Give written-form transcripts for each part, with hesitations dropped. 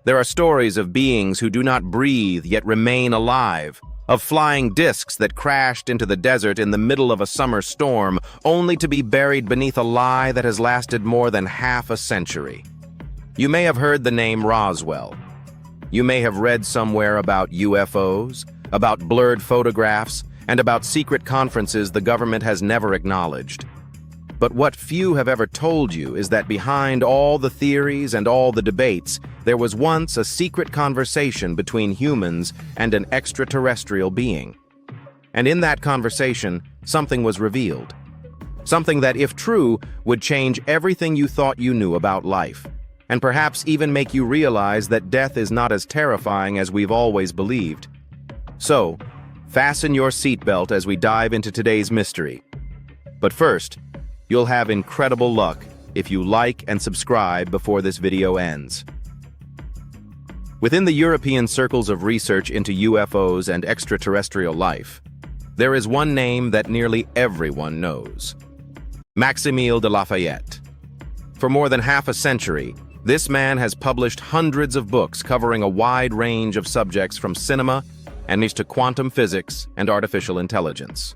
There are stories of beings who do not breathe yet remain alive, of flying discs that crashed into the desert in the middle of a summer storm, only to be buried beneath a lie that has lasted more than half a century. You may have heard the name Roswell. You may have read somewhere about UFOs, about blurred photographs, and about secret conferences the government has never acknowledged. But what few have ever told you is that behind all the theories and all the debates, there was once a secret conversation between humans and an extraterrestrial being. And in that conversation, something was revealed. Something that, if true, would change everything you thought you knew about life, and perhaps even make you realize that death is not as terrifying as we've always believed. So, fasten your seatbelt as we dive into today's mystery. But first, you'll have incredible luck if you like and subscribe before this video ends. Within the European circles of research into UFOs and extraterrestrial life, there is one name that nearly everyone knows: Maximillien De Lafayette. For more than half a century, this man has published hundreds of books covering a wide range of subjects from cinema and to quantum physics and artificial intelligence.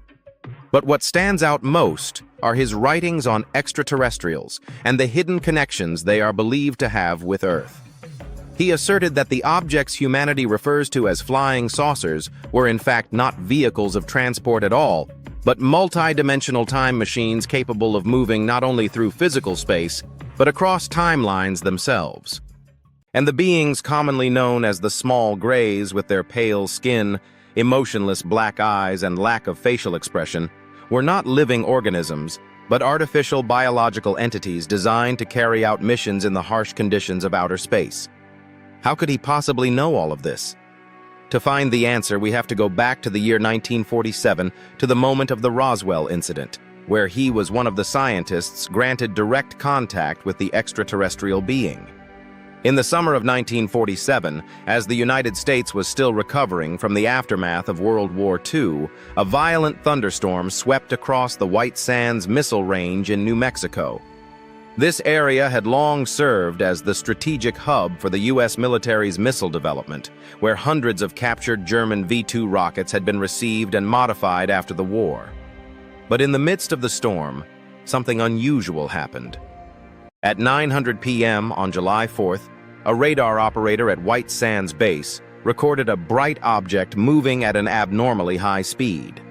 But what stands out most are his writings on extraterrestrials and the hidden connections they are believed to have with Earth. He asserted that the objects humanity refers to as flying saucers were in fact not vehicles of transport at all, but multi-dimensional time machines capable of moving not only through physical space, but across timelines themselves. And the beings commonly known as the small grays, with their pale skin, emotionless black eyes, and lack of facial expression, were not living organisms, but artificial biological entities designed to carry out missions in the harsh conditions of outer space. How could he possibly know all of this? To find the answer, we have to go back to the year 1947, to the moment of the Roswell incident, where he was one of the scientists granted direct contact with the extraterrestrial being. In the summer of 1947, as the United States was still recovering from the aftermath of World War II, a violent thunderstorm swept across the White Sands Missile Range in New Mexico. This area had long served as the strategic hub for the U.S. military's missile development, where hundreds of captured German V-2 rockets had been received and modified after the war. But in the midst of the storm, something unusual happened. At 9:00 p.m. on July 4th, a radar operator at White Sands Base recorded a bright object moving at an abnormally high speed.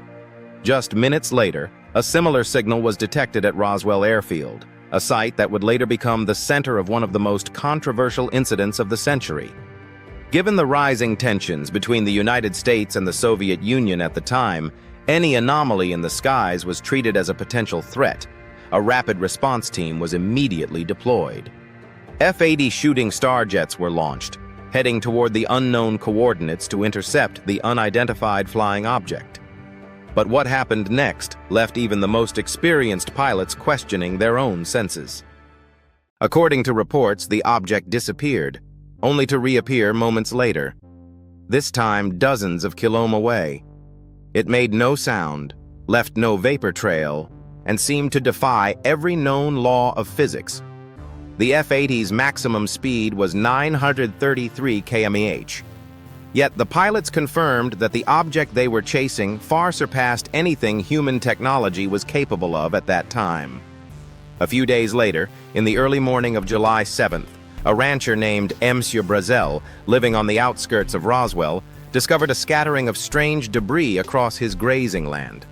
Just minutes later, a similar signal was detected at Roswell Airfield, a site that would later become the center of one of the most controversial incidents of the century. Given the rising tensions between the United States and the Soviet Union at the time, any anomaly in the skies was treated as a potential threat. A rapid response team was immediately deployed. F-80 shooting star jets were launched, heading toward the unknown coordinates to intercept the unidentified flying object. But what happened next left even the most experienced pilots questioning their own senses. According to reports, the object disappeared, only to reappear moments later, this time dozens of kilometers away. It made no sound, left no vapor trail, and seemed to defy every known law of physics. The F-80's maximum speed was 933 km/h. Yet the pilots confirmed that the object they were chasing far surpassed anything human technology was capable of at that time. A few days later, in the early morning of July 7th, a rancher named Monsieur Brazel, living on the outskirts of Roswell, discovered a scattering of strange debris across his grazing land.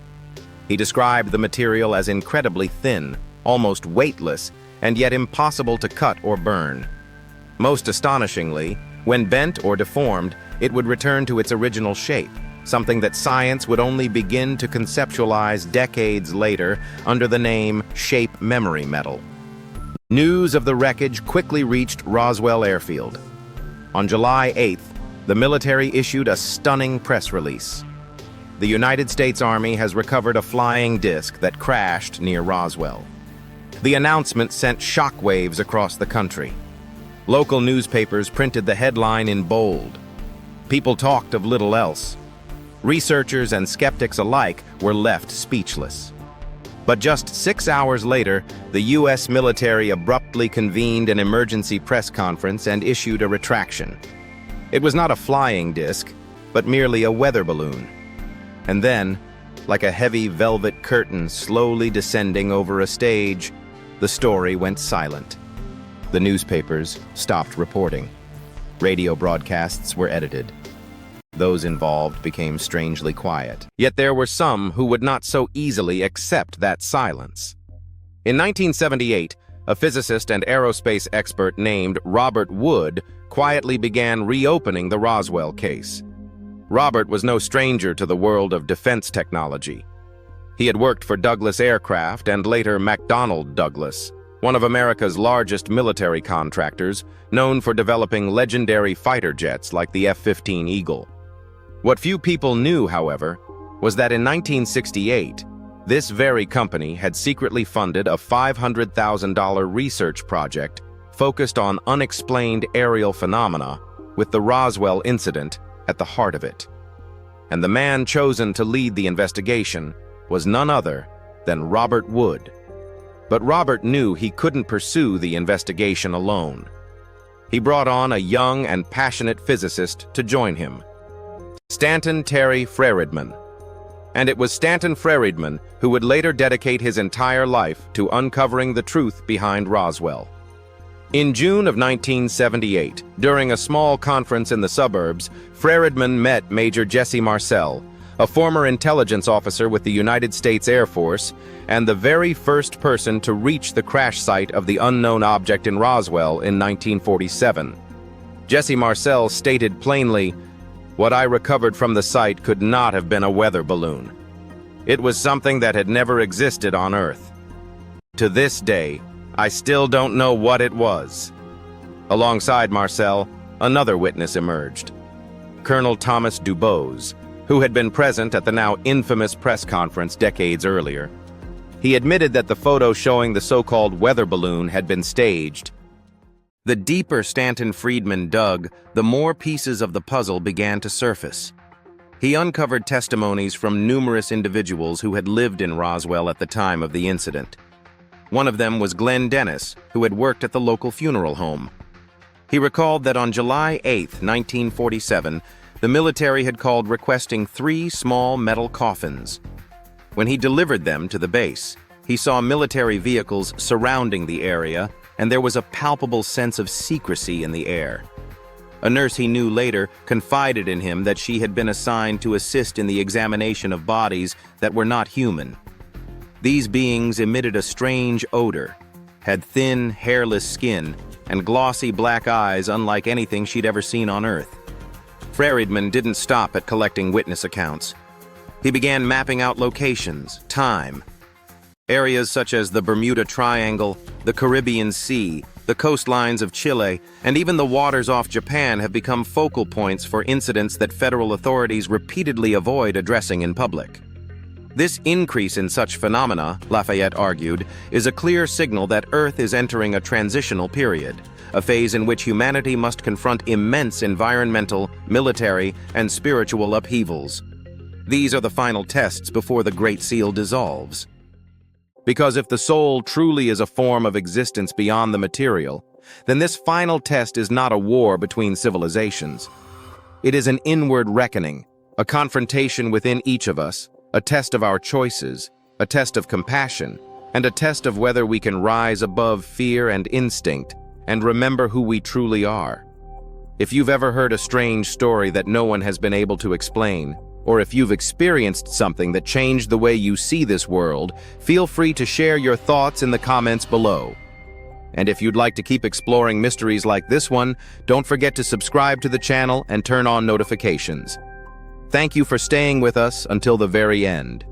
He described the material as incredibly thin, almost weightless, and yet impossible to cut or burn. Most astonishingly, when bent or deformed, it would return to its original shape, something that science would only begin to conceptualize decades later under the name shape memory metal. News of the wreckage quickly reached Roswell Airfield. On July 8th, the military issued a stunning press release. The United States Army has recovered a flying disc that crashed near Roswell. The announcement sent shockwaves across the country. Local newspapers printed the headline in bold. People talked of little else. Researchers and skeptics alike were left speechless. But just 6 hours later, the U.S. military abruptly convened an emergency press conference and issued a retraction. It was not a flying disc, but merely a weather balloon. And then, like a heavy velvet curtain slowly descending over a stage, the story went silent. The newspapers stopped reporting. Radio broadcasts were edited. Those involved became strangely quiet. Yet there were some who would not so easily accept that silence. In 1978, a physicist and aerospace expert named Robert Wood quietly began reopening the Roswell case. Robert was no stranger to the world of defense technology. He had worked for Douglas Aircraft and later McDonnell Douglas, one of America's largest military contractors, known for developing legendary fighter jets like the F-15 Eagle. What few people knew, however, was that in 1968, this very company had secretly funded a $500,000 research project focused on unexplained aerial phenomena, with the Roswell incident at the heart of it. And the man chosen to lead the investigation was none other than Robert Wood. But Robert knew he couldn't pursue the investigation alone. He brought on a young and passionate physicist to join him, Stanton Terry Freeridman. And it was Stanton Freeridman who would later dedicate his entire life to uncovering the truth behind Roswell. In June of 1978, during a small conference in the suburbs, Freeridman met Major Jesse Marcel, a former intelligence officer with the United States Air Force and the very first person to reach the crash site of the unknown object in Roswell in 1947. Jesse Marcel stated plainly, "What I recovered from the site could not have been a weather balloon. It was something that had never existed on Earth. To this day, I still don't know what it was." Alongside Marcel, another witness emerged, Colonel Thomas Dubose, who had been present at the now infamous press conference decades earlier. He admitted that the photo showing the so-called weather balloon had been staged. The deeper Stanton Freeridman dug, the more pieces of the puzzle began to surface. He uncovered testimonies from numerous individuals who had lived in Roswell at the time of the incident. One of them was Glenn Dennis, who had worked at the local funeral home. He recalled that on July 8, 1947, the military had called requesting 3 small metal coffins. When he delivered them to the base, he saw military vehicles surrounding the area, and there was a palpable sense of secrecy in the air. A nurse he knew later confided in him that she had been assigned to assist in the examination of bodies that were not human. These beings emitted a strange odor, had thin, hairless skin, and glossy black eyes unlike anything she'd ever seen on Earth. Freeridman didn't stop at collecting witness accounts. He began mapping out locations, time. Areas such as the Bermuda Triangle, the Caribbean Sea, the coastlines of Chile, and even the waters off Japan have become focal points for incidents that federal authorities repeatedly avoid addressing in public. This increase in such phenomena, Lafayette argued, is a clear signal that Earth is entering a transitional period, a phase in which humanity must confront immense environmental, military, and spiritual upheavals. These are the final tests before the Great Seal dissolves. Because if the soul truly is a form of existence beyond the material, then this final test is not a war between civilizations. It is an inward reckoning, a confrontation within each of us, a test of our choices, a test of compassion, and a test of whether we can rise above fear and instinct and remember who we truly are. If you've ever heard a strange story that no one has been able to explain, or if you've experienced something that changed the way you see this world, feel free to share your thoughts in the comments below. And if you'd like to keep exploring mysteries like this one, don't forget to subscribe to the channel and turn on notifications. Thank you for staying with us until the very end.